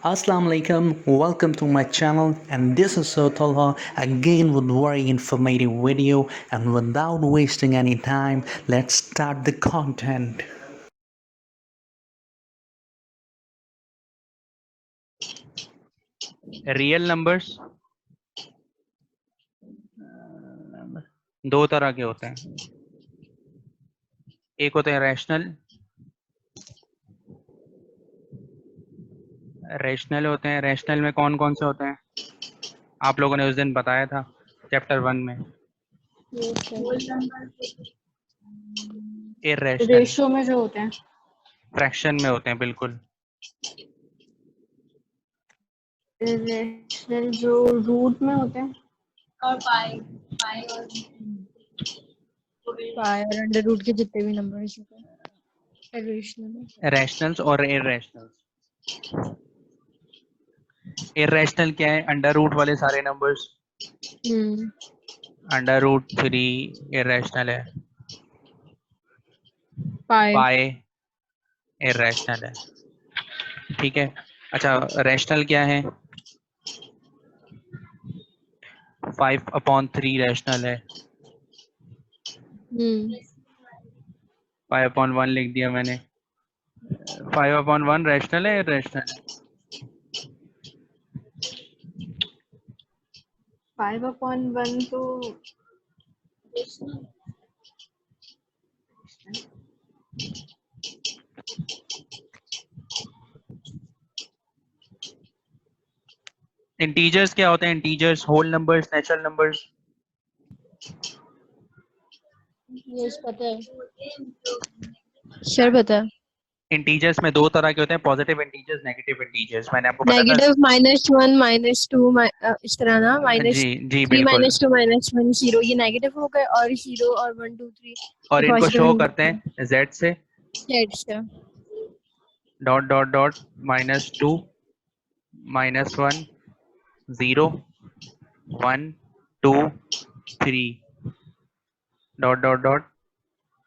Assalamu alaikum, welcome to my channel, and this is Sir Talha again with very informative video. And without wasting any time, let's start the content. Real numbers दो तरह के होते हैं। एक होते हैं rational होते हैं। रैशनल में कौन कौन से होते हैं आप लोगों ने उस दिन बताया था चैप्टर 1 में। इरैशनल रेशो में जो होते हैं, फ्रैक्शन में होते हैं। बिल्कुल इरेशनल जो रूट में होते हैं, और पाई और अंडर रूट के जितने भी नंबर हैं इरेशनल। रैशनल्स और इरैशनल्स। इरैशनल क्या है? अंडर रूट वाले सारे नंबर्स। अंडर रूट 3 इरैशनल है। पाई इरैशनल है। ठीक है। अच्छा, रैशनल क्या है? 5/3 रैशनल है। 5/1 लिख दिया मैंने। 5/1 रैशनल है इरैशनल है? 5/1 तो इंटीजर्स क्या होते हैं? Integers, whole numbers, natural numbers. ये पता है सर, पता है। इंटीजर्स में दो तरह के होते हैं, पॉजिटिव इंटीजर्स, नेगेटिव इंटीजर्स। मैंने आपको बताया था। नेगेटिव -1 -2 इस तरह ना, जी जी -3 बिल्कुल। -2 -1 0, ये नेगेटिव हो गए, और 0 और 1 2 3 और ये इनको पॉजिटिव शो करते इंटीजर हैं z से, है। Dot dot dot -2 -1 0 1 2 3 dot dot dot.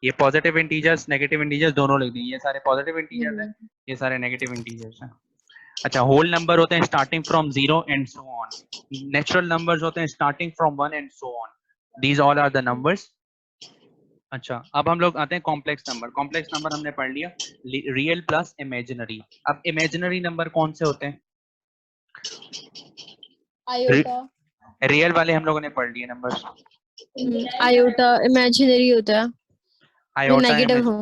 ये पॉजिटिव इंटीजर्स, नेगेटिव इंटीजर्स दोनों लिख दिए। ये सारे पॉजिटिव इंटीजर्स हैं, ये सारे नेगेटिव इंटीजर्स हैं। अच्छा, होल नंबर होते हैं starting from 0 and so on. Natural numbers होते हैं starting from 1 and so on. These all are the numbers. अच्छा, अब हम लोग आते हैं कॉम्प्लेक्स नंबर। कॉम्प्लेक्स नंबर हमने पढ़ लिया, रियल प्लस इमेजिनरी। अब इमेजिनरी नंबर कौन से होते हैं? आयोटा। रियल वाले हम लोगों ने पढ़ लिए नंबर्स। आयोटा इमेजिनरी होता है, जो आयोटा नेगेटिव हो।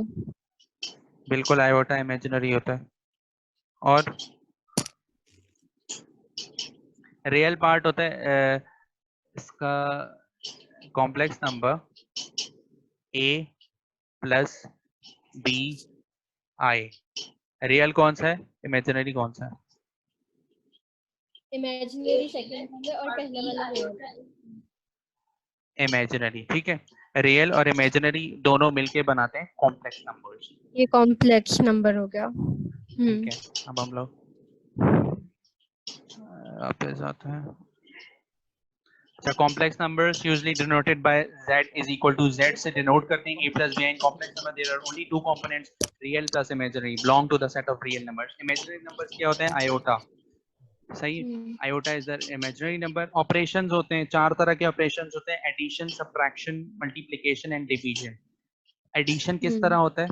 बिल्कुल, आयोटा इमेजिनरी होता है। और रियल पार्ट होता है इसका complex number a plus b i। Real कौन सा है, इमेजिनरी कौन सा है? इमेजिनरी सेकंड वाला और पहला वाला रियल। इमेजिनरी, ठीक है। रियल और इमेजिनरी दोनों मिलके बनाते हैं कॉम्प्लेक्स नंबर्स। ये कॉम्प्लेक्स नंबर हो गया। ठीक है, अब हम लोग वापस आते हैं। The complex numbers usually denoted by z is equal to z से denote करते हैं a plus b। In complex number there are only two components, real plus imaginary, belong to the set of real numbers. Imaginary numbers क्या होते हैं? Iota. सही है, iota is the imaginary number. Operations होते हैं, चार तरह के ऑपरेशंस होते हैं: addition, subtraction, multiplication and division. Addition किस तरह होता है?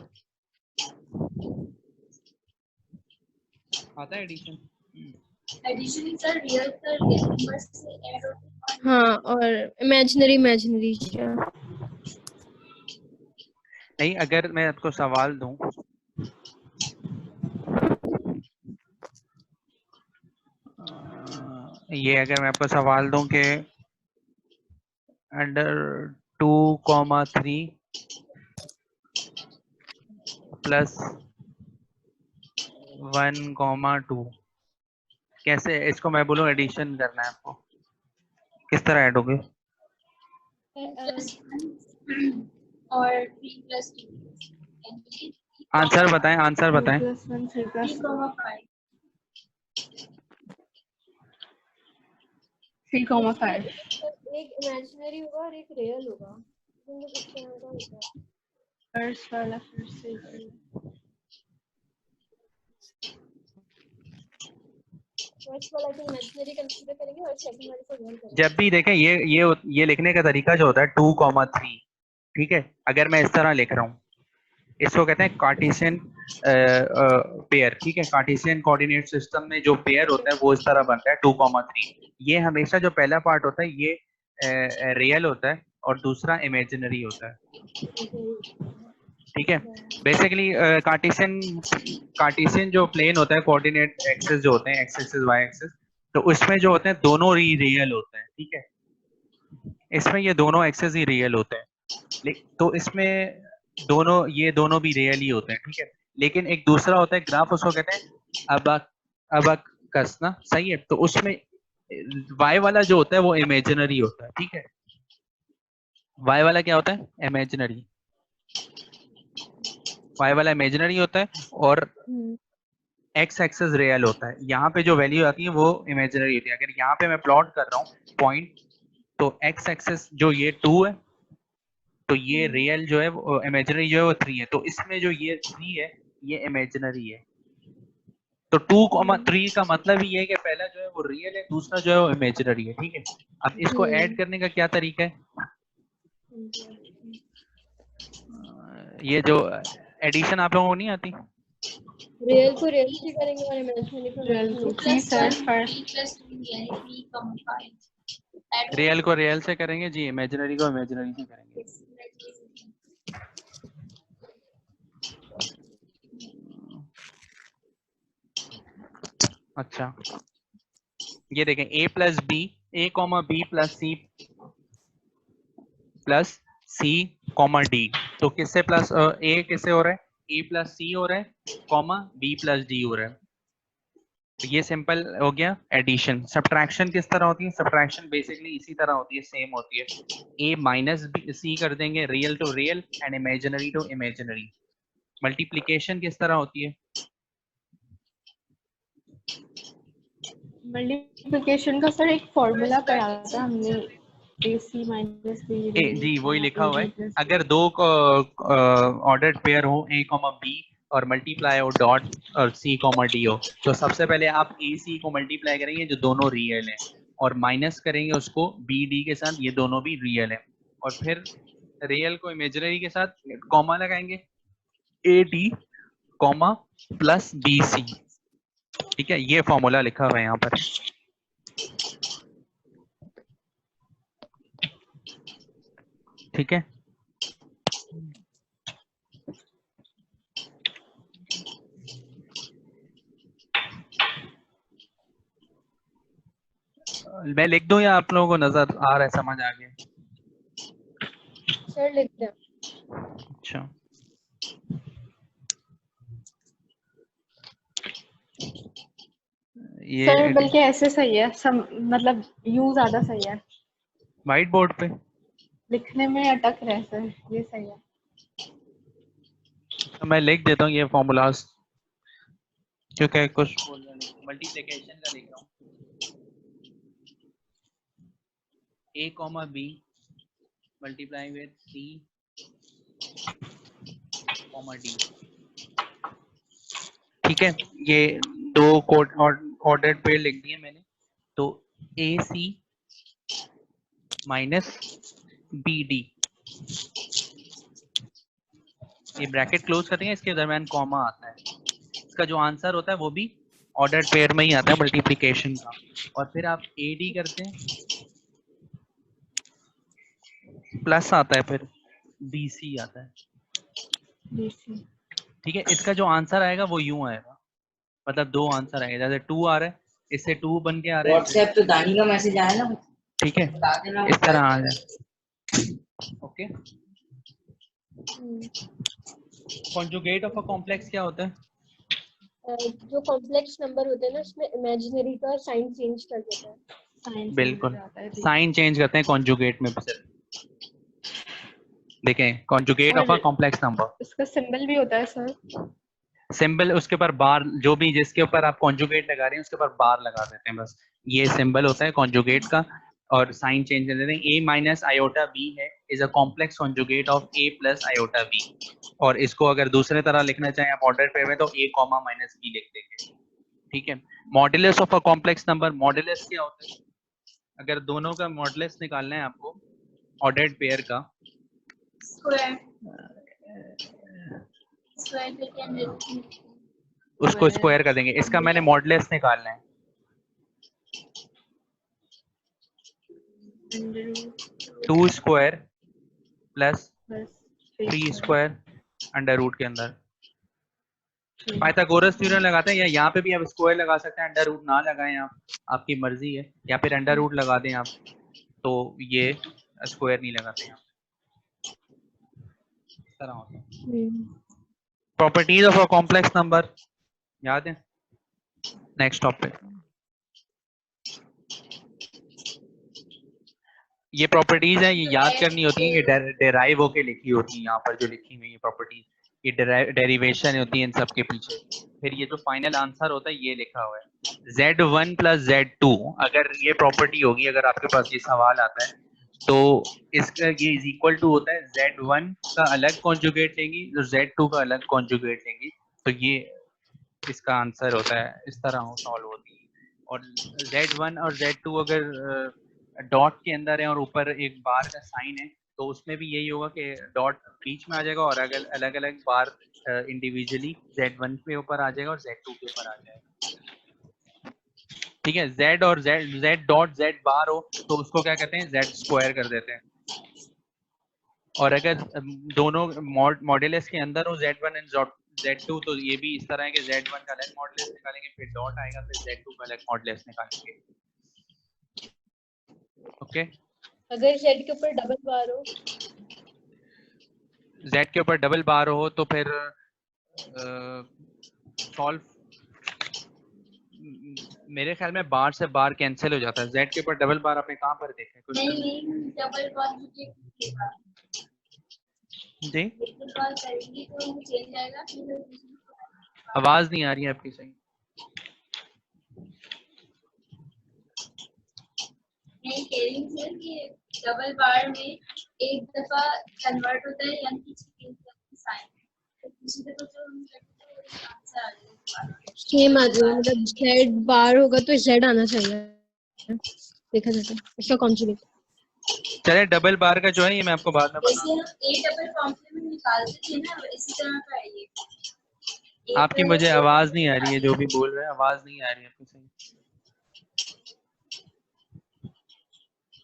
आता है addition? Addition sir real number से ऐड होते हैं। हाँ, और इमेजिनरी नहीं, अगर मैं आपको सवाल दूं, ये अगर मैं आपको सवाल दूं कि अंडर 2,3 प्लस 1,2 कैसे, इसको मैं बोलूं एडिशन करना है आपको, किस तरह ऐड होगे? और 3 + 2 आंसर बताएं, आंसर बताएं। 3+1 3,5 एक इमेजिनरी होगा और एक रियल होगा। फर्स्ट वाला फिर से फर्स्ट वाला को इमेजिनरी कंसीडर करेंगे और सेकंड वाले को रियल करेंगे। जब भी देखें ये लिखने का तरीका जो होता है 2,3, ठीक है, अगर मैं इस तरह लिख रहा हूँ, इसको कहते हैं कार्टेशियन पेयर, ठीक है। कार्टेशियन कोऑर्डिनेट सिस्टम में जो पेयर होता है वो इस तरह बनता है 2,3। ये हमेशा जो पहला पार्ट होता है ये रियल होता है और दूसरा इमेजिनरी होता है, ठीक है। बेसिकली कार्टेशियन जो प्लेन होता है, कोऑर्डिनेट एक्सिस जो होते हैं, एक्स एक्सिस वाई एक्सिस, तो उसमें जो होते हैं दोनों ही रियल होते हैं, ठीक है। इसमें ये दोनों एक्सिस ही रियल होते हैं, तो इसमें ये दोनों भी रियल ही होते हैं, ठीक है। लेकिन एक दूसरा होता है ग्राफ, उसको कहते हैं अबाकस ना, सही है। तो उसमें y वाला जो होता है वो इमेजिनरी होता है, ठीक है। y वाला क्या होता है? इमेजिनरी। y वाला इमेजिनरी होता है और x एक्सिस रियल होता है। यहाँ पे जो वैल्यू आती है वो इमेजिनरी होती है। अगर यहाँ पे मैं प्लॉट कर रहा हूँ पॉइंट, तो x एक्सिस जो ये 2 है, तो ये रियल जो है वो इमेजिनरी जो है वो 3 है। तो इसमें जो ये 3 है ये इमेजिनरी है। तो 2,3 का मतलब ही है कि पहला जो है वो रियल है, दूसरा जो है वो इमेजिनरी है, ठीक है। अब इसको ऐड करने का क्या तरीका है? ये जो एडिशन आप लोगों को नहीं आती? रियल को रियल से करेंगे और इमेजिनरी को रियल इमेजिनरी को से। 3 सर फर्स्ट रियल को रियल से करेंगे जी, इमेजिनरी को इमेजिनरी से करेंगे। अच्छा, ये देखें a plus B, a comma B plus C plus C comma D. तो किससे प्लस a किससे हो रहा है? a प्लस सी हो रहा है, कॉमा b प्लस डी हो रहा है। तो ये सिंपल हो गया एडिशन। सब्ट्रैक्शन किस तरह होती है? सब्ट्रैक्शन बेसिकली इसी तरह होती है, सेम होती है। a माइनस सी कर देंगे, real to real and imaginary to imaginary. Multiplication किस तरह होती है? मल्टीप्लिकेशन का सर एक फॉर्मूला पढ़ा था हमने, AC माइनस बी। जी वही लिखा हुआ है। अगर दो ऑर्डर्ड पेयर हो a कॉमा बी और मल्टीप्लाई हो डॉट और c कॉमा डी हो, तो सबसे पहले आप a c को मल्टीप्लाई करेंगे जो दोनों रियल हैं, और माइनस करेंगे उसको b d के साथ, ये दोनों भी रियल हैं, और फिर रियल को इमेजिनरी के साथ कॉमा लगाएंगे a d comma plus b c, ठीक है। ये फॉर्मूला लिखा हुआ है यहाँ पर। ठीक है, मैं लिख दूं या आप लोगों को नजर आ रहा है, समझ आ गया? सर लिख दें। अच्छा, ये सर बल्कि ऐसे सही है, मतलब यू ज्यादा सही है, व्हाइट बोर्ड पे लिखने में अटक रहे सर, ये सही है। तो मैं लिख देता हूँ ये फॉर्मूलाज, क्योंकि कुछ मल्टीप्लिकेशन का लिख रहा हूँ। a comma B multiply with c comma D, ठीक है। ये दो कोड ऑर्डर्ड पेयर लिख दिए मैंने। तो ए सी माइनस बी डी, ये ब्रैकेट क्लोज करते हैं, इसके दरम्यान कॉमा आता है। इसका जो आंसर होता है वो भी ऑर्डर्ड पेयर में ही आता है मल्टीप्लिकेशन का। और फिर आप ए डी करते हैं, प्लस आता है, फिर बी सी आता है, ठीक है। इसका जो आंसर आएगा वो यूं आएगा, मतलब दो आंसर आएगा। जैसे 2 आ रहा है, इससे 2 बन के आ रहा है, व्हाट्सएप तो दानी का मैसेज आया ना, ठीक है, इस तरह आ जाए। Okay, conjugate of a complex क्या होता है? जो कॉम्प्लेक्स नंबर होते हैं ना, उसमें इमेजिनरी का साइन चेंज कर देता है। बिल्कुल, साइन चेंज करते हैं कॉन्जुगेट में सिर्फ। देखें, conjugate of a complex number, इसका सिंबल भी होता है सर। सिंबल उसके ऊपर बार, जो भी जिसके ऊपर आप कॉन्जुगेट लगा रहे हैं उसके ऊपर बार लगा देते हैं, बस ये सिंबल होता है कॉन्जुगेट का। और साइन चेंज कर देते हैं। a माइनस आयोटा b है, is a complex conjugate of a plus iota b। और इसको अगर दूसरे तरह लिखना चाहें आप ऑर्डर पेयर में, तो a कॉमा माइनस b लिख देंगे। ठीक है। Modulus of a complex number, modulus क्या होता है? अगर दोनों का मॉड्यूलस निकालना है आपको ऑर्डर्ड पेयर का, उसको स्क्वायर कर देंगे। इसका मैंने मॉड्यूलस निकालना है, two square plus three square under root के अंदर। पाइथागोरस थ्योरम लगाते हैं, या यहाँ पे भी आप स्क्वायर लगा सकते हैं, अंडर रूट ना लगाएं आप, आपकी मर्जी है, या फिर अंडर रूट लगा दें आप, तो ये स्क्वायर नहीं लगाते हैं आप। इस तरह होता है। Properties of a complex number याद है? Next topic. ये प्रॉपर्टीज है, ये याद करनी होती है, ये डेराइव होके लिखी होती है। यहाँ पर जो लिखी हुई है प्रॉपर्टीज, ये डेरिवेशन होती है इन सब के पीछे। फिर ये जो फाइनल आंसर होता है ये लिखा हुआ है Z1 प्लस Z2। अगर ये प्रॉपर्टी होगी, अगर आपके पास ये सवाल आता है, तो इसका ये इज इक्वल टू होता है Z1 का अलग कॉन्जुगेट लेंगी, जो Z2 का अलग कॉन्जुगेट लेंगी, तो ये इसका आंसर होता है। इस तरह सॉल्व होती है। और Z1 और Z2 अगर डॉट के अंदर है और ऊपर एक बार का साइन है, तो उसमें भी यही होगा कि डॉट बीच में आ जाएगा और अगर अलग अलग बार इंडिविजुअली Z1 के ऊपर आ जाएगा और Z2 के ऊपर आ जाएगा। ठीक है। Z और Z डॉट Z बार हो तो उसको क्या कहते हैं, Z स्क्वायर कर देते हैं। और अगर दोनों मॉड्यूलस के अंदर हो Z1 एंड Z2, तो ये भी इस तरह है कि Z1 का अलग मॉड्यूलस निकालेंगे, फिर डॉट आएगा, फिर Z2 का अलग मॉड्यूलस निकालेंगे। ओके। अगर Z के ऊपर डबल बार हो, Z के ऊपर डबल बार हो तो फिर सॉल्व, मेरे ख्याल में बार से बार कैंसिल हो जाता है। Z के ऊपर डबल बार आपने कहाँ पर देखा है? कुछ नहीं, डबल बार मुझे जी, बार करेंगे तो चेंज आएगा। आवाज नहीं आ रही है आपकी सही। मैं कह रही हूँ सर कि डबल बार में एक दफा कन्वर्ट होता है यानी कि साइन, तो दूसरी दफा जो हम करते हैं वो आंसर आ जाएगा। सेम आ जाएगा, मतलब Z बार होगा तो Z आना चाहिए देखा जाता है इसका कॉन्जुगेट। चले डबल बार का जो है ये मैं आपको बाद में जैसे बताऊंगा। हम ए डबल कॉम्प्लीमेंट निकालते थे ना, इसी तरह का है ये। आपकी मुझे आवाज नहीं आ रही है, जो भी बोल रहे हैं आवाज नहीं आ रही है आपकी सही।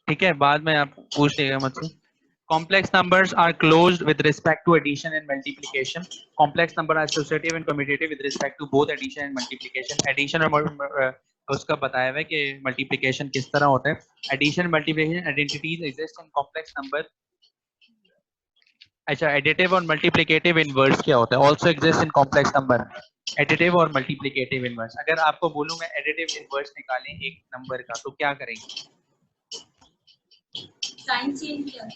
ठीक है, बाद में आप पूछ लीजिएगा मुझसे। Complex numbers are closed with respect to addition and multiplication. Complex number are associative and commutative with respect to both addition and multiplication. Addition और उसका बताया हुआ है कि multiplication किस तरह होता है। Addition and multiplication identities exist in complex number. अच्छा, additive और multiplicative inverse क्या होता है? Also exist in complex number. Additive और multiplicative inverse. अगर आपको बोलूँ मैं additive inverse निकालें एक नंबर का, तो क्या करेंगे? साइन चेंज किया,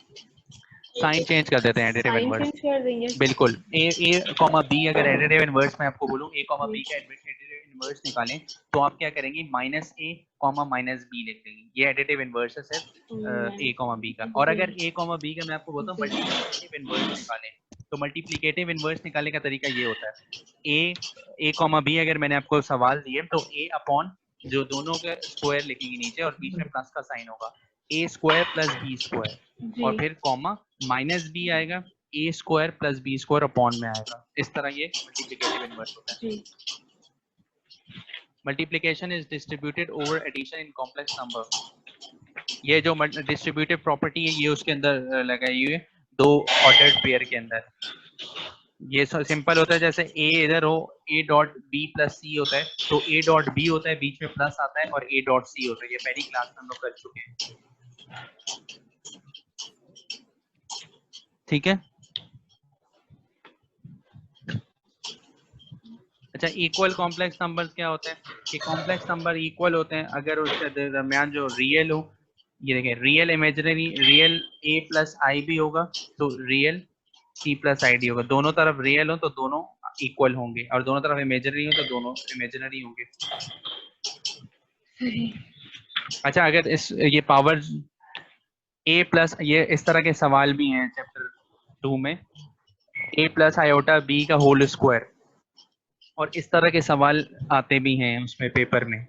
साइन चेंज कर देते हैं एडिटिव साइन इनवर्स। चेंज कर देंगे। बिल्कुल। a कॉमा b, अगर एडिटिव इनवर्स में आपको बोलूं a कॉमा b का एडिटिव इनवर्स निकालें, तो आप क्या करेंगे, minus a comma minus b लिख देंगे। ये एडिटिव इनवर्स है सिर्फ a कॉमा b का। और अगर a कॉमा b का मैं आपको बोलता हूँ मल्टीप्लिकेटिव इनवर्स निकालें, तो मल्टीप्लिकेटिव इनवर्स निकालने का तरीका ये होता है, a कॉमा b अगर मैंने आपको सवाल दिए तो a अपॉन जो दोनों के स्क्वायर लिखेंगे नीचे और बीच में प्लस का साइन होगा, a square plus b square, और फिर कॉमा माइनस b आएगा, a square plus b square upon में आएगा। इस तरह ये मल्टीप्लिकेटिव इनवर्स होता है। Multiplication is distributed over addition in complex number. ये जो डिस्ट्रीब्यूटिव प्रॉपर्टी है ये उसके अंदर लगाई हुई है, दो ऑर्डर्ड पेयर के अंदर। ये सिंपल होता है, जैसे a इधर हो, a dot b plus c होता है, तो a डॉट b होता है, बीच में प्लस आता है, और a डॉट c होता है। ये पहली क्लास में हम लोग कर चुके हैं। ठीक है। अच्छा, इक्वल कॉम्प्लेक्स नंबर्स क्या होते हैं? कि कॉम्प्लेक्स नंबर इक्वल होते हैं अगर उसके दरमियान जो रियल हो, ये देखें, real imaginary, real a plus i भी होगा तो real c plus i d होगा। दोनों तरफ रियल हो तो दोनों इक्वल होंगे, और दोनों तरफ इमेजिनरी हो तो दोनों इमेजिनरी होंगे। अच्छा, अगर ये पावर a प्लस, ये इस तरह के सवाल भी हैं चैप्टर 2 में, a प्लस आयोटा b का होल स्क्वायर, और इस तरह के सवाल आते भी हैं उसमें पेपर में,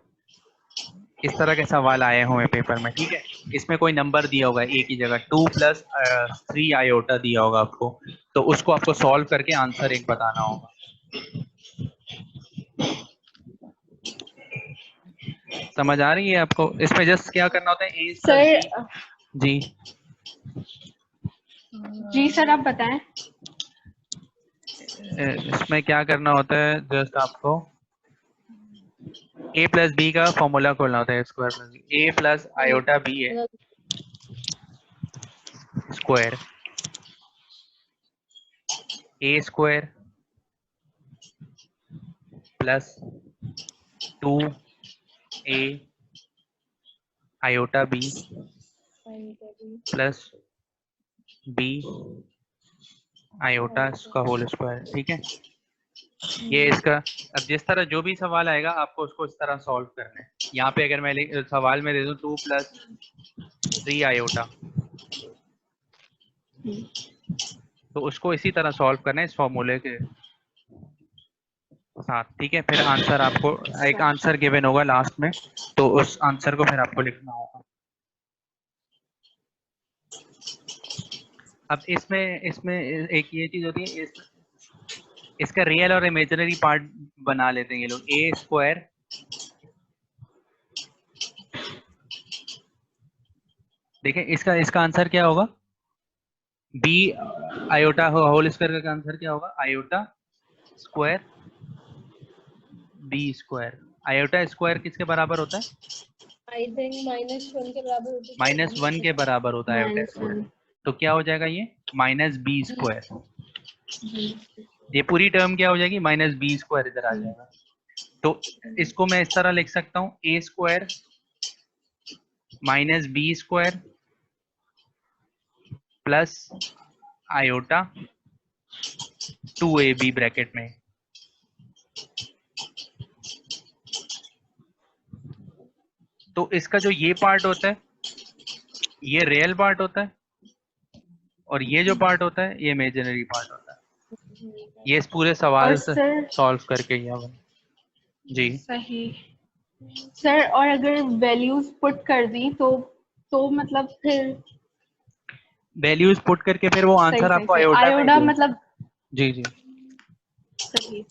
इस तरह के सवाल आए हुए हैं पेपर में, ठीक है। इसमें कोई नंबर दिया होगा ए की जगह 2 + 3 आयोटा दिया होगा आपको, तो उसको आपको सॉल्व करके आंसर एक बताना होगा। समझ आ रही है आपको? इसमें जस्ट क्या करना होता है, ए + सर बी। जी सर आप बताएं। इसमें क्या करना होता है, जस्ट आपको a + b का फॉर्मूला खोलना होता है, square plus a + iota b है square, a square plus 2a iota b plus b iota इसका होल स्क्वायर, ठीक है। ये इसका, अब जिस तरह जो भी सवाल आएगा आपको उसको इस तरह सॉल्व करना है। यहाँ पे अगर मैं सवाल में दे दूं 2 + 3 आयोटा, तो उसको इसी तरह सॉल्व करना है इस फॉर्मूले के साथ, ठीक है। फिर आंसर आपको एक आंसर गिवन होगा लास्ट में, तो उस आंसर को फिर आपको लिखना होगा। अब इसमें इसमें एक ये चीज होती है, इसका रियल और इमेजिनरी पार्ट बना लेते हैं ये लोग। ए स्क्वायर देखें, इसका आंसर क्या होगा, बी आयोटा होल स्क्वायर का आंसर क्या होगा, iota square B square. Iota square किसके बराबर होता है, आई थिंक -1 के बराबर होती है। -1 के बराबर होता है आयोटा स्क्वायर। तो क्या हो जाएगा ये, -b स्क्वायर। ये पूरी टर्म क्या हो जाएगी, -b स्क्वायर इधर आ जाएगा। तो इसको मैं इस तरह लिख सकता हूँ, a square -b square plus iota 2ab bracket में। तो इसका जो ये पार्ट होता है ये रियल पार्ट होता है, और ये जो पार्ट होता है ये इमेजिनरी पार्ट होता है। ये इस पूरे सवाल से सॉल्व करके ही आवा। जी सही सर। और अगर वैल्यूज पुट कर दी तो मतलब फिर वैल्यूज पुट करके फिर वो आंसर आपको सही आयोटा में आयोडा ही मतलब जी जी सही।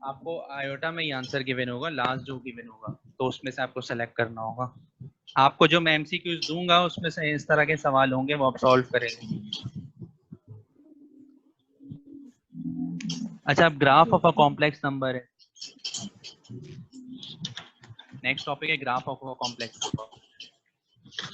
आपको आयोटा में ही आंसर गिवन होगा, लास्ट जो गिवन होगा तो उसमें से आपको सेलेक्ट करना होगा। आपको जो मैं एमसीक्यूज दूंगा उसमें से इस तरह के सवाल होंगे, वो आप सॉल्व करेंगे। अच्छा, अब graph of a complex number है, नेक्स्ट टॉपिक है graph of a complex number.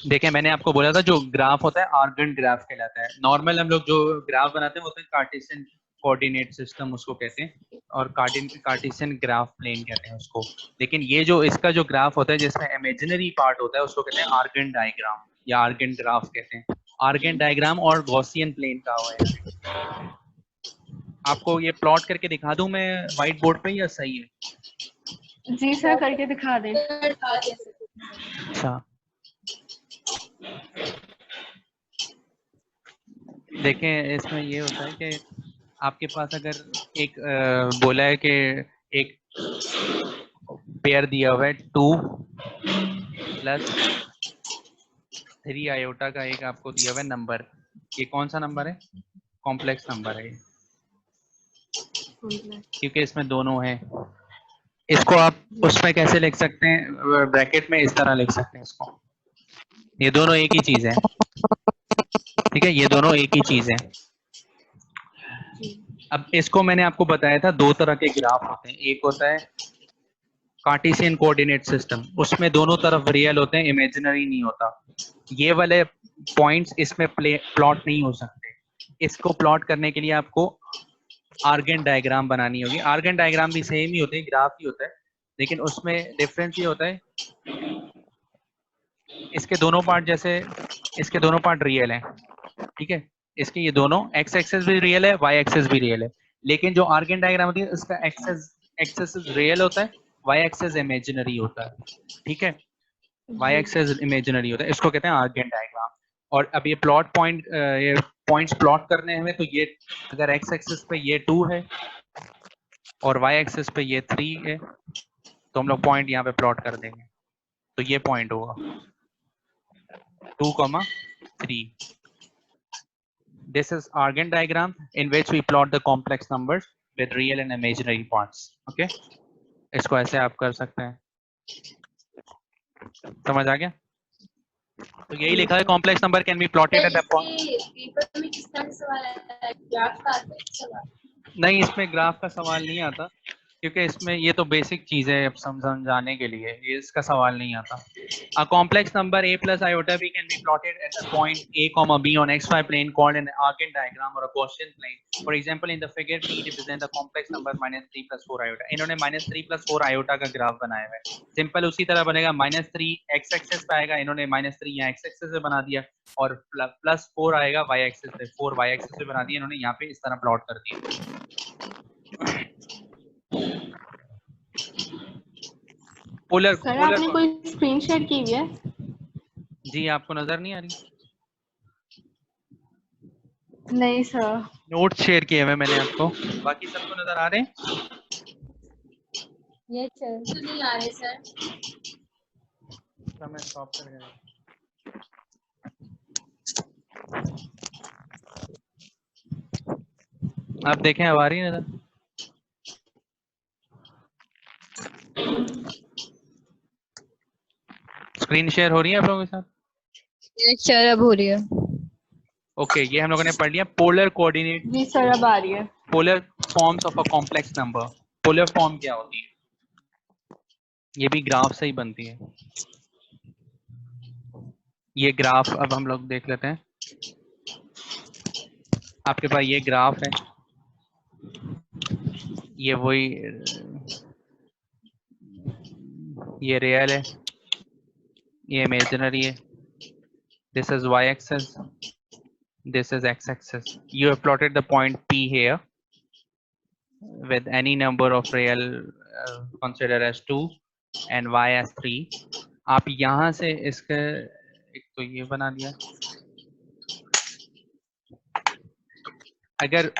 देखिए मैंने आपको बोला था जो ग्राफ होता है आर्गन ग्राफ कहलाता है। नॉर्मल हम लोग जो ग्राफ बनाते हैं वो तो कार्टेशियन कोऑर्डिनेट सिस्टम उसको कहते हैं, और कार्टेशियन ग्राफ प्लेन कहते हैं उसको। लेकिन ये जो इसका जो ग्राफ होता है जिसमें इमेजिनरी पार्ट होता है उसको कहते हैं आर्गन डायग्राम या आर्गन ग्राफ कहते हैं। आर्गन डायग्राम और गॉसियन प्लेन का हुआ है। आपको ये प्लॉट करके दिखा दूं मैं व्हाइट बोर्ड पे या सही है? जी सर करके दिखा दें। अच्छा देखें, इसमें ये होता है कि आपके पास अगर एक बोला है कि एक पेयर दिया हुआ है 2 + 3 आयोटा का एक आपको दिया हुआ है नंबर। ये कौन सा नंबर है, कॉम्प्लेक्स नंबर है क्योंकि इसमें दोनों हैं। इसको आप उसमें कैसे लिख सकते हैं, ब्रैकेट में इस तरह लिख सकते हैं इसको, ये दोनों एक ही चीज है, ठीक है, ये दोनों एक ही चीज है। अब इसको मैंने आपको बताया था दो तरह के ग्राफ होते हैं, एक होता है कार्टेशियन कोऑर्डिनेट सिस्टम, उसमें दोनों तरफ रियल होते हैं, इमेजिनरी नहीं होता। ये वाले पॉइंट्स इसमें प्लॉट नहीं हो सकते। इसको प्लॉट करने के लिए आपको आर्गन डायग्राम बनानी होगी। आर्गन डायग्राम भी सेम ही होते हैं, ग्राफ ही होता है, लेकिन उसमें डिफरेंस ये होता है इसके दोनों पार्ट, जैसे इसके दोनों पार्ट रियल हैं, ठीक है, इसके ये दोनों एक्स एक्सेस भी रियल है, वाई एक्सेस भी रियल है। लेकिन जो आर्गन डायग्राम होती है उसका एक्सेस रियल होता है, वाई एक्सेस इमेजिनरी होता है, ठीक है, वाई एक्सेस इमेजिनरी होता है, इसको कहते हैं आर्गन डायग्राम। और अब ये प्लॉट पॉइंट, ये पॉइंट्स प्लॉट करने हमें, तो ये अगर एक्स एक्सेस पे ये 2 है और y एक्सिस पे ये 3 है, तो हम लोग पॉइंट यहाँ पे प्लॉट कर देंगे, तो ये पॉइंट होगा 2,3. This is Argand diagram in which we plot the complex numbers with real and imaginary parts. Okay, इसको ऐसे आप कर सकते हैं. समझ आ गया? तो यही लिखा है, complex number can be plotted at the point. इसके पेपर में किस तरह से सवाल आया है? ग्राफ का आता है सवाल? नहीं, इसमें ग्राफ का सवाल नहीं आता, क्योंकि इसमें ये तो बेसिक चीज है अब समझाने के लिए, ये इसका सवाल नहीं आता. A complex number a plus iota b can be plotted at a point a comma b on xy plane called an Argand diagram or a Gaussian plane. For example, in the figure p represent the complex number -3 plus 4 iota. इन्होंने -3 plus 4 iota का graph बनाया है. Simple उसी तरह बनेगा, -3 x axis पे आएगा, इन्होंने -3 यहाँ x एक्सिस पे बना दिया, और +4 आएगा y एक्सिस पे, 4 y एक्सिस पे बना दिया इन्होंने, यहाँ पे इस तरह प्लॉट कर दिया. पोलर सर आपने कोई स्क्रीन शेयर की हुई है? जी, आपको नजर नहीं आ रही? नहीं सर. नोट शेयर किए हुए मैंने आपको, बाकी सबको नजर आ रहे हैं? Yes sir. तो नहीं आ रहे सर. मैं स्टॉप कर गया. आप देखें, अब आ रही है नजर? स्क्रीन शेयर हो रही है आप लोगों के साथ? यस सर, अब हो रही है. ओके, ये हम लोगों ने पढ़ लिया पोलर कोऑर्डिनेट, जी सर अब आ रही है. Polar forms of a complex number. Polar form क्या होती है? ये भी ग्राफ से ही बनती है. ये ग्राफ अब हम लोग देख लेते हैं. आपके पास ये ग्राफ है, ये वही, ये रियल है, ये इमेजिनरी है. This is y axis, this is x axis. You have plotted the point P here with any number of real consider as 2 and y as 3. आप यहाँ से इसके एक तो ये बना दिया. अगर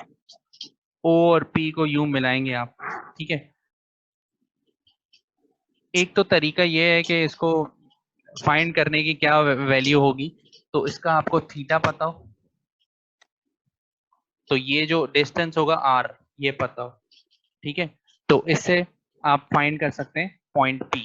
O और P को यूं मिलाएंगे आप, ठीक है, एक तो तरीका ये है कि इसको फाइंड करने की क्या वैल्यू होगी, तो इसका आपको थीटा पता हो, तो ये जो डिस्टेंस होगा r, ये पता हो, ठीक है, तो इससे आप फाइंड कर सकते हैं पॉइंट P.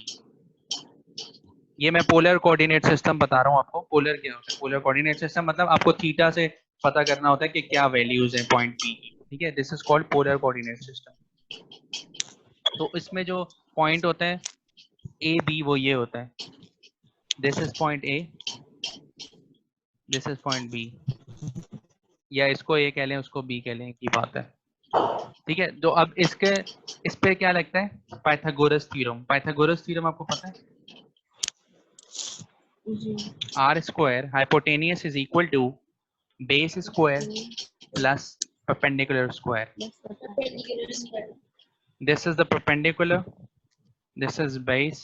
ये मैं पोलर कोऑर्डिनेट सिस्टम बता रहा हूँ आपको. पोलर क्या होता है? पोलर कोऑर्डिनेट सिस्टम मतलब आपको थीटा से पता करना होता है कि क्या वैल्यूज हैं पॉइंट P की, ठीक है. This is called polar coordinate system. तो इसमें जो पॉइंट होते हैं A B, वो ये होता है, this is point A, this is point B, या इसको A कह लें, उसको B कह लें, की बात है, ठीक है. तो अब इस पे क्या लगता है? Pythagoras theorem. पाइथागोरस थ्योरम आपको पता है? जी. R square hypotenuse is equal to base square plus perpendicular square. This is the perpendicular, this is base,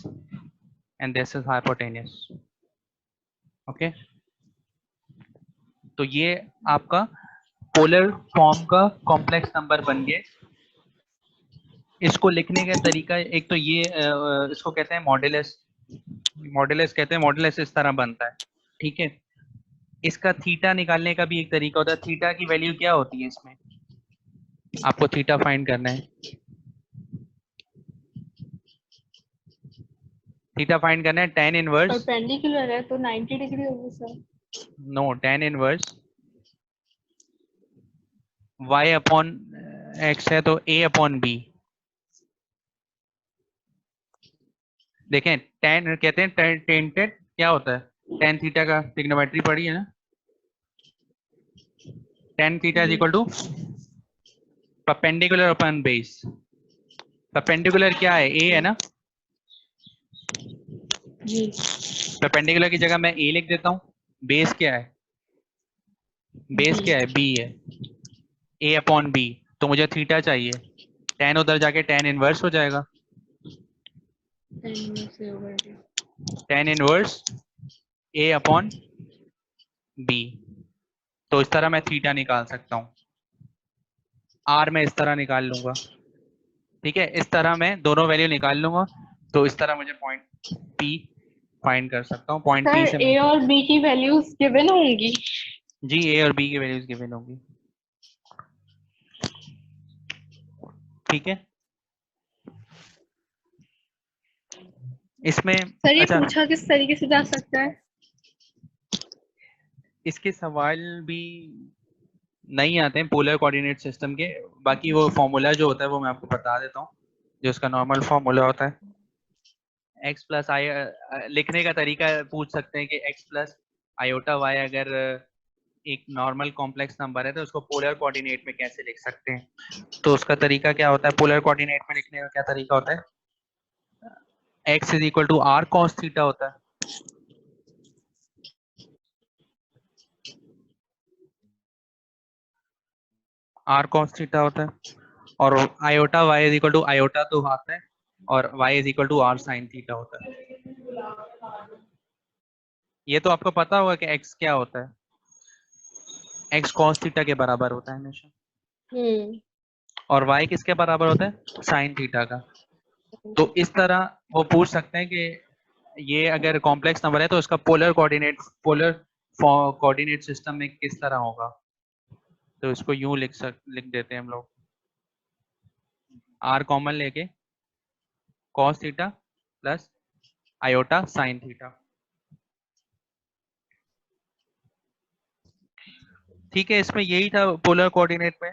and this is hypotenuse. Okay, तो ये आपका पोलर फॉर्म का कॉम्प्लेक्स नंबर बन गए. इसको लिखने का तरीका एक तो ये, इसको कहते हैं मॉड्यूलस. मॉड्यूलस कहते हैं, मॉड्यूलस इस तरह बनता है, ठीक है. इसका थीटा निकालने का भी एक तरीका होता है. थीटा की वैल्यू क्या होती है इसमें? आपको थीटा फाइंड करना है. थीटा फाइंड करना है tan इनवर्स. परपेंडिकुलर है तो 90 डिग्री होगी sir. No, tan inverse y upon x है तो a अपॉन b. देखें, tan कहते हैं, टेंटेड क्या होता है? tan थीटा का ट्रिग्नोमेट्री पढ़ी है ना? tan theta is equal to perpendicular upon base. Perpendicular क्या है? a है ना? जी. परपेंडिकुलर की जगह मैं a लिख देता हूँ. बेस क्या है? बेस क्या है? b है. a अपॉन b, तो मुझे थीटा चाहिए. tan उधर जाके tan इनवर्स हो जाएगा. tan inverse a upon b. तो इस तरह मैं थीटा निकाल सकता हूँ. r में इस तरह निकाल लूंगा. ठीक है, इस तरह मैं दोनों वैल्यू निकाल लूंगा, तो इस तरह मुझे पॉइंट P फाइंड कर सकता हूँ। पॉइंट P से सर ए और बी की वैल्यूज गिवन होंगी। जी A और B की वैल्यूज गिवन होंगी। ठीक है, इसमें सर ये अच्छा पूछा किस तरीके से जा सकता है? इसके सवाल भी नहीं आते हैं पोलर कोऑर्डिनेट सिस्टम के, बाकी वो फॉर्मूला जो होता है वो मैं आपको बता देता हूँ, जो उसका नॉर्मल फॉर्मूला होता है। x प्लस आई लिखने का तरीका पूछ सकते हैं कि x प्लस आयोटा y अगर एक नॉर्मल कॉम्प्लेक्स नंबर है तो उसको पोलर कोऑर्डिनेट में कैसे लिख सकते हैं। तो उसका तरीका क्या होता है, पोलर कोऑर्डिनेट में लिखने का क्या तरीका होता है, x is equal to R cos theta होता है। आर कॉस थीटा होता है, और iota y is equal to iota तो आता है, और y is equal to R sine theta होता है। ये तो आपको पता होगा कि x क्या होता है, x cos थीटा के बराबर होता है हमेशा, और y किसके बराबर होता है, साइन थीटा का। तो इस तरह वो पूछ सकते हैं कि ये अगर कॉम्प्लेक्स नंबर है तो इसका पोलर कोऑर्डिनेट सिस्टम में किस तरह होगा। तो इसको यूं लिख देते हैं हम लोग, r कॉमन लेके cos theta plus iota sine theta. ठीक है, इसमें यही था पोलर कोऑर्डिनेट में।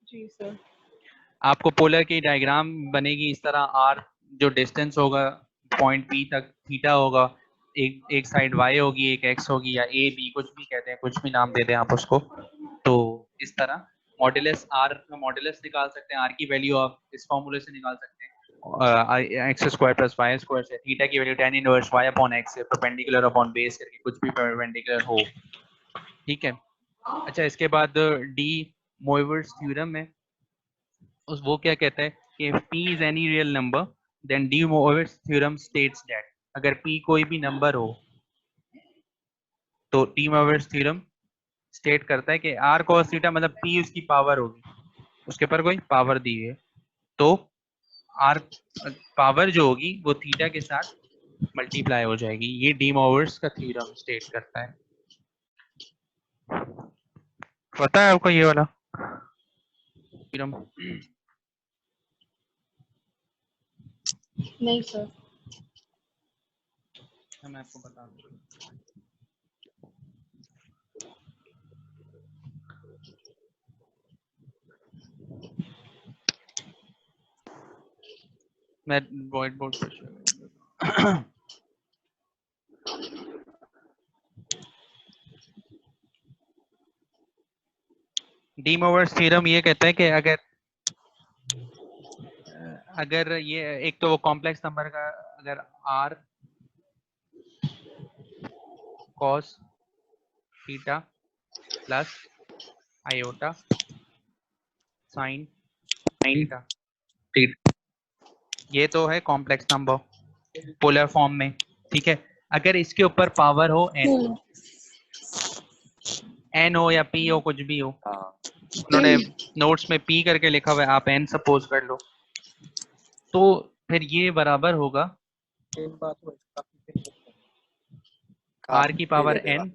जी सर। आपको पोलर की डायग्राम बनेगी इस तरह, r जो डिस्टेंस होगा पॉइंट P तक, थीटा होगा, एक साइड y होगी, एक x होगी, या a b कुछ भी कहते हैं, कुछ भी नाम दे दें आप उसको। तो इस तरह मॉड्यूलस r का मॉड्यूलस निकाल सकते हैं, r की वैल्यू आप इस फॉर्मूले से निकाल सकते हैं, x square plus y square से, थीटा की value tan inverse y upon x है, परपेंडिकुलर अपॉन बेस करके, कुछ भी परपेंडिकुलर हो। ठीक है, अच्छा इसके बाद डी मोइवर्स थ्योरम में वो क्या कहता है कि P is any real number then De Moivre's theorem states that अगर P कोई भी नंबर हो तो De Moivre's theorem स्टेट करता है कि r cos थीटा मतलब P उसकी पावर होगी, उसके ऊपर कोई पावर दी है, तो r पावर जो होगी वो थीटा के साथ मल्टीप्लाई हो जाएगी। ये De Moivre's का थ्योरम स्टेट करता है। पता है आपको ये वाला थ्योरम? नहीं सर। मैं आपको बता दूं, मैं व्हाइट बोर्ड पर De Moivre's थ्योरम ये कहता है कि अगर ये एक तो वो कॉम्प्लेक्स नंबर का अगर r cos theta plus iota sine theta, ये तो है कॉम्प्लेक्स नंबर पोलर फॉर्म में। ठीक है, अगर इसके ऊपर पावर हो n हो या p हो, कुछ भी हो, उन्होंने नोट्स में p करके लिखा हुआ है, आप n सपोज कर लो, तो फिर ये बराबर होगा r की पावर n,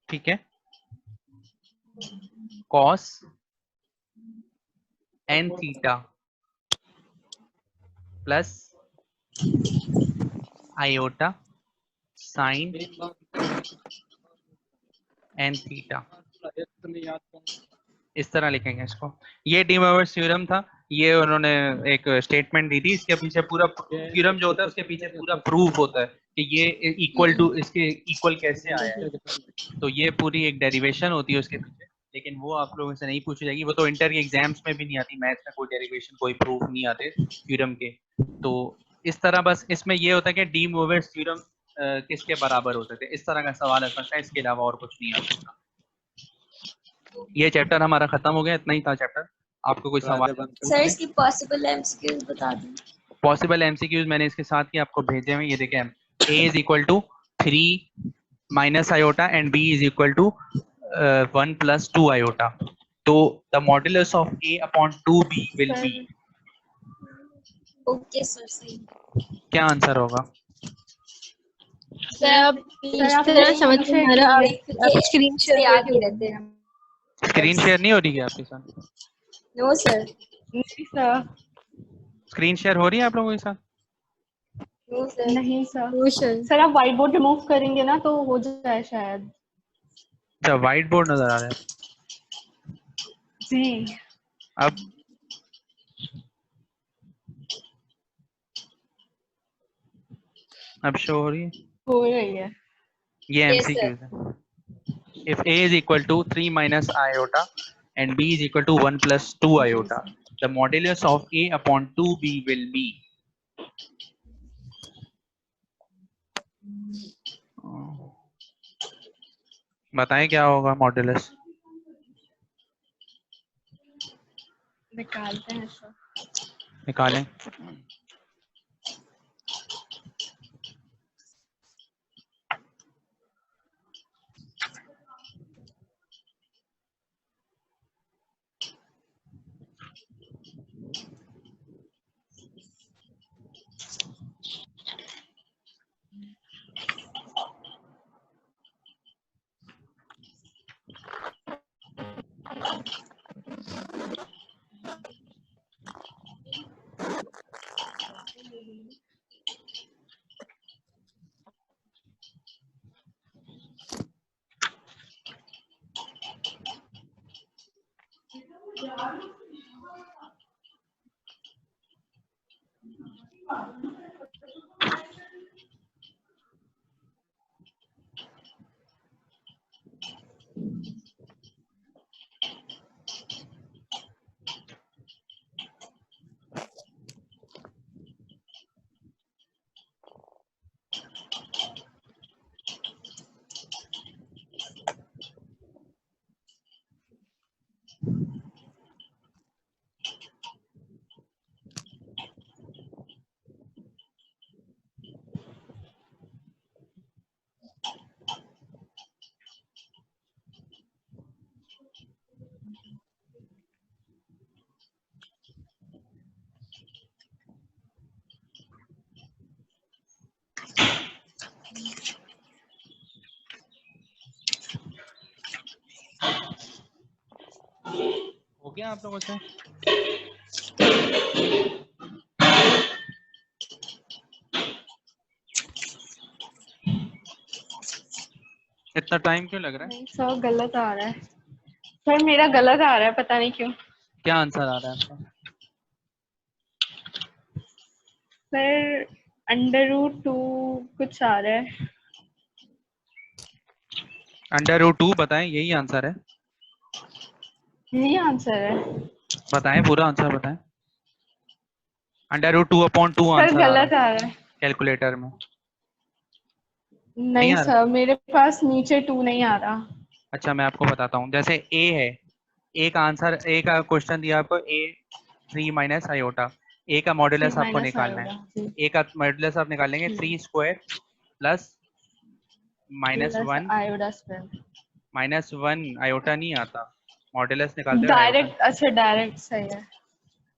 ठीक है, cos n theta plus iota sine n theta. इस तरह लिखेंगे इसको। ये De Moivre's थ्योरम था, ये उन्होंने एक स्टेटमेंट दी थी, इसके पीछे पूरा थ्योरम जो होता है उसके पीछे पूरा प्रूफ होता है कि ये इक्वल टू, इसके इक्वल कैसे आया है, तो ये पूरी एक डेरिवेशन होती है उसके पीछे, लेकिन वो आप लोगों से नहीं पूछी जाएगी, वो तो इंटर के एग्जाम्स में भी नहीं आती, मैथ्स में कोई डेरिवेशन कोई प्रूफ नहीं आते थ्योरम के। तो इस तरह बस इसमें ये होता है कि De Moivre's थ्योरम किसके बराबर हो सकते हैं, इस तरह का सवाल आ सकता है, इसके अलावा और कुछ नहीं आ सकता। ये चैप्टर हमारा खत्म हो गया, इतना ही था चैप्टर। आपको कोई सवाल? सर इसकी पॉसिबल एमसीक्यूज बता दें। पॉसिबल एमसीक्यूज मैंने इसके साथ ही आपको भेजे हैं, ये देखें, a इज इक्वल टू 3 माइनस iota and b is equal to 1 plus 2 iota. तो the modulus of a upon 2b will be, okay sir सही। क्या आंसर होगा? सर आप आप तरह समझ में आ रहा, आप स्क्रीन शेयर याद नहीं करके रहते हम। स्क्रीन शेयर नहीं हो रही है आपके साथ? No sir. नहीं सर, स्क्रीन शेयर हो रही है आप लोगों के साथ? No sir. नहीं सर। वो सर सर आप व्हाइट बोर्ड रिमूव करेंगे ना तो हो जाए शायद। अच्छा, व्हाइट बोर्ड नजर आ रहा है जी अब शो हो रही है? हो रही है। ये Yes, MCQ है। If a is equal to 3 minus iota and b is equal to 1 plus 2 iota, the modulus of a upon 2b will be, बताएं क्या होगा मॉड्यूलस? निकालते हैं सर। निकालें। हो गया आप लोगों से? इतना टाइम क्यों लग रहा है? नहीं सर, गलत आ रहा है सर, मेरा गलत आ रहा है, पता नहीं क्यों। क्या आंसर आ रहा है आपका? सर √2 कुछ आ रहा है। √2 बताएं, यही आंसर है? यही आंसर है बताएं, पूरा आंसर बताएं। √2 upon 2 सर, आंसर आ रहा गलत है आ रहा है। कैलकुलेटर में। नहीं आ रहा? सर, मेरे पास नीचे 2 नहीं आ रहा। अच्छा, मैं आपको बताता हूँ। जैसे ए है, ए का आंसर, ए का क्वेश्चन दिया आपको, ए 3 माइनस आयोटा, ए का 3 मॉड्यूलस आपको माइनस निकालना आएगा है। जी, ए का मॉड्यूलस आप निकालेंगे 3 square plus minus plus 1, iota square. Minus 1 iota नहीं आता, मॉड्यूलस निकालते हो आयोटा। डायरेक्ट, अच्छा डायरेक्ट सही है।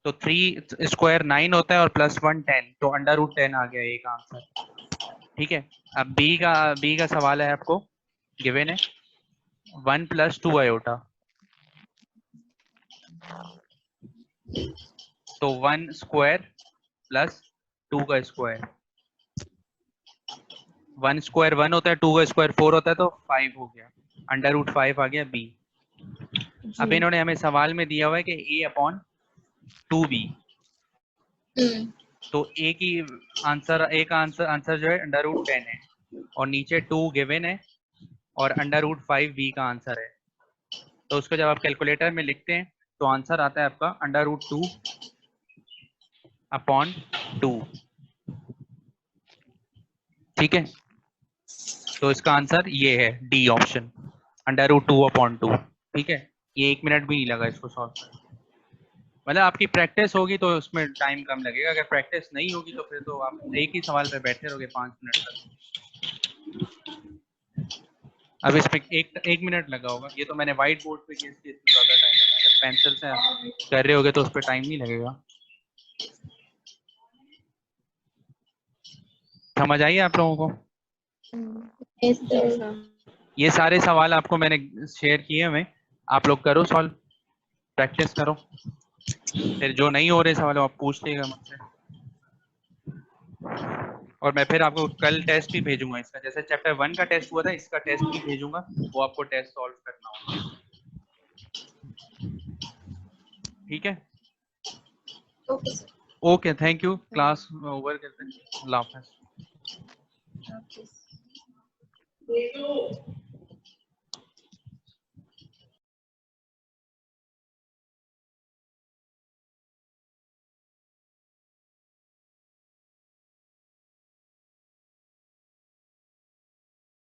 तो 3 स्क्वायर 9 होता है और प्लस 1 10, तो √10 आ गया ए का आंसर। ठीक है, अब बी का सवाल है आपको, गिवन है 1 plus 2 आयोटा, तो 1 स्क्वायर प्लस 2 का स्क्वायर, 1 स्क्वायर 1 होता है, 2 का स्क्वायर 4 होता है, तो 5 हो गया, √5 आ गया बी। अब इन्होंने हमें सवाल में दिया हुआ है कि a अपॉन 2b, तो a की आंसर, a का आंसर जो है √10 है और नीचे 2 गिवन है और √5 b का आंसर है। तो उसको जब आप कैलकुलेटर में लिखते हैं तो आंसर आता है आपका √2 अपॉन 2। ठीक है, तो इसका आंसर ये है डी ऑप्शन, √2 अपॉन 2। ठीक है, ये 1 मिनट भी नहीं लगा इसको सॉल्व करने। मतलब आपकी प्रैक्टिस होगी तो उसमें टाइम कम लगेगा, अगर प्रैक्टिस नहीं होगी तो फिर तो आप एक ही सवाल पे बैठे रहोगे 5 मिनट तक। अब इसमें एक मिनट लगा होगा, ये तो मैंने व्हाइट बोर्ड पे किया इसलिए इसमें ज़्यादा टाइम लगा, अगर पेंसिल से कर रहे होगे तो उस पर टाइम नहीं लगेगा। समझ आई आप लोगों को? Yes, sir. ये सारे सवाल आपको मैंने शेयर किए हुए, आप लोग करो सॉल्व, प्रैक्टिस करो, फिर जो नहीं हो रहे सवाल आप पूछिएगा मुझसे, और मैं फिर आपको कल टेस्ट भी भेजूंगा इसका, जैसे चैप्टर 1 का टेस्ट हुआ था, इसका टेस्ट भी भेजूंगा, वो आपको टेस्ट सॉल्व करना होगा। ठीक है, okay sir. Okay, thank you, class over करते हैं, अल्लाह हाफ़िज़। ओके।